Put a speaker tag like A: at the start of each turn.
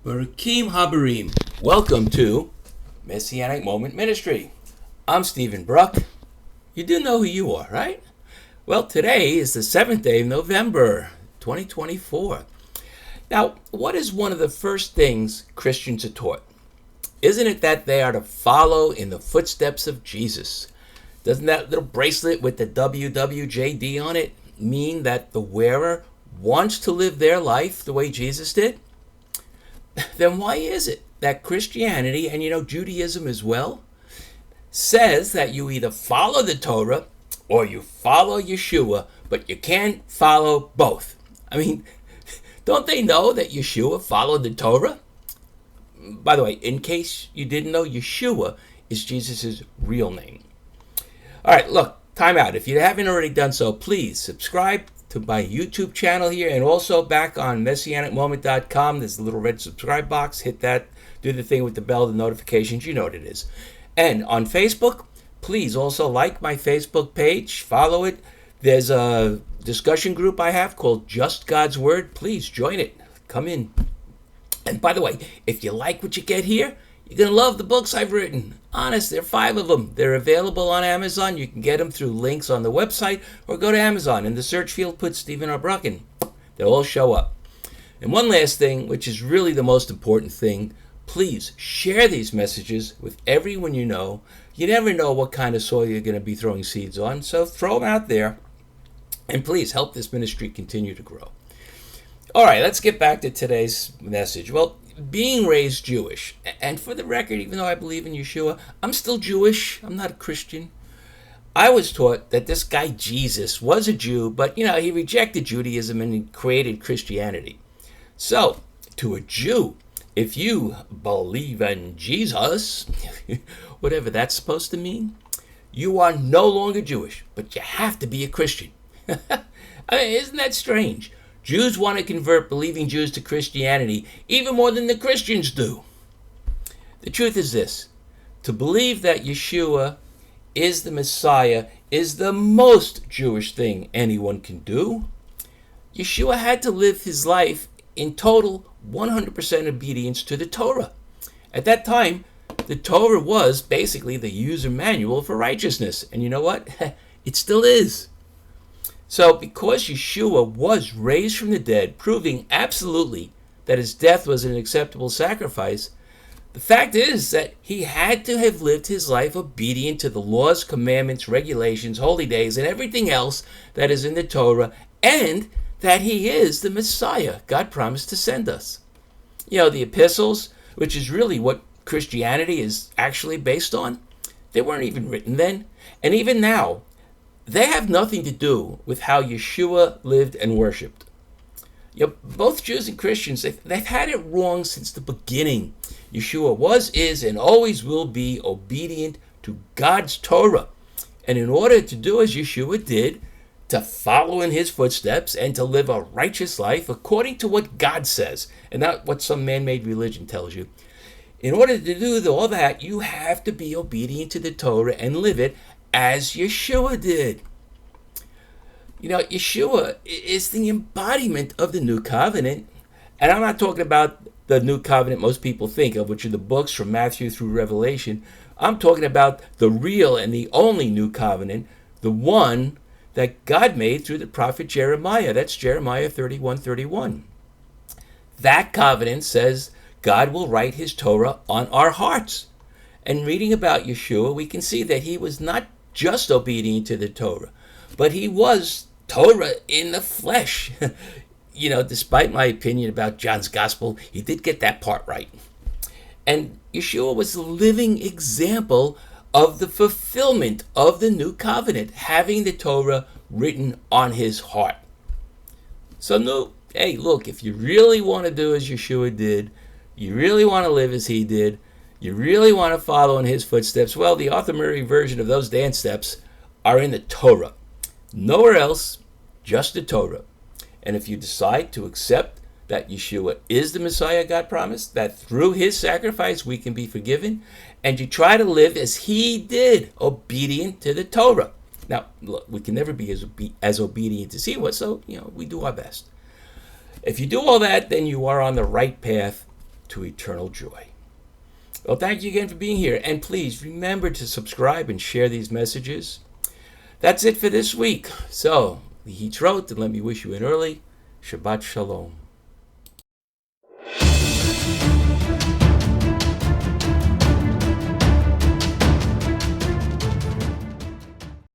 A: Barakim Habarim, welcome to Messianic Moment Ministry. I'm Stephen Bruck. You do know who you are, right? Well, today is the 7th day of November, 2024. Now, what is one of the first things Christians are taught? Isn't it that they are to follow in the footsteps of Jesus? Doesn't that little bracelet with the WWJD on it mean that the wearer wants to live their life the way Jesus did? Then why is it that Christianity, and Judaism as well, says that you either follow the Torah or you follow Yeshua, but you can't follow both? I mean, don't they know that Yeshua followed the Torah? By the way, in case you didn't know, Yeshua is Jesus' real name. All right, look, time out. If you haven't already done so, please subscribe to my YouTube channel here, and also back on MessianicMoment.com. There's a little red subscribe box. Hit that. Do the thing with the bell, the notifications. You know what it is. And on Facebook, please also like my Facebook page. Follow it. There's a discussion group I have called Just God's Word. Please join it. Come in. And by the way, if you like what you get here, you're going to love the books I've written. Honest, there are 5 of them. They're available on Amazon. You can get them through links on the website, or go to Amazon. In the search field, put Stephen R. Brucken. They'll all show up. And one last thing, which is really the most important thing, please share these messages with everyone you know. You never know what kind of soil you're going to be throwing seeds on, so throw them out there. And please help this ministry continue to grow. All right, let's get back to today's message. Well, being raised Jewish, and for the record, even though I believe in Yeshua, I'm still Jewish. I'm not a Christian. I was taught that this guy Jesus was a Jew, but he rejected Judaism and he created Christianity. So, to a Jew, if you believe in Jesus, whatever that's supposed to mean, you are no longer Jewish, but you have to be a Christian. I mean, isn't that strange? Jews want to convert believing Jews to Christianity even more than the Christians do. The truth is this: to believe that Yeshua is the Messiah is the most Jewish thing anyone can do. Yeshua had to live his life in total 100% obedience to the Torah. At that time, the Torah was basically the user manual for righteousness. And you know what? It still is. So because Yeshua was raised from the dead, proving absolutely that his death was an acceptable sacrifice, the fact is that he had to have lived his life obedient to the laws, commandments, regulations, holy days, and everything else that is in the Torah, and that he is the Messiah God promised to send us. The epistles, which is really what Christianity is actually based on, they weren't even written then. And even now, they have nothing to do with how Yeshua lived and worshipped. Both Jews and Christians, they've had it wrong since the beginning. Yeshua was, is, and always will be obedient to God's Torah. And in order to do as Yeshua did, to follow in his footsteps and to live a righteous life according to what God says, and not what some man-made religion tells you, in order to do all that, you have to be obedient to the Torah and live it as Yeshua did. Yeshua is the embodiment of the new covenant. And I'm not talking about the new covenant most people think of, which are the books from Matthew through Revelation. I'm talking about the real and the only new covenant, the one that God made through the prophet Jeremiah. That's Jeremiah 31:31. That covenant says God will write his Torah on our hearts. And reading about Yeshua, we can see that he was not just obedient to the Torah, but he was Torah in the flesh. Despite my opinion about John's gospel, he did get that part right. And Yeshua was a living example of the fulfillment of the new covenant, having the Torah written on his heart. So, hey, look, if you really want to do as Yeshua did, you really want to live as he did, you really want to follow in his footsteps, well, the Arthur Murray version of those dance steps are in the Torah. Nowhere else, just the Torah. And if you decide to accept that Yeshua is the Messiah God promised, that through his sacrifice we can be forgiven, and you try to live as he did, obedient to the Torah. Now, look, we can never be as obedient as he was, so, we do our best. If you do all that, then you are on the right path to eternal joy. Well, thank you again for being here, and please remember to subscribe and share these messages. That's it for this week. So, the heat's wrote, and let me wish you an early Shabbat Shalom.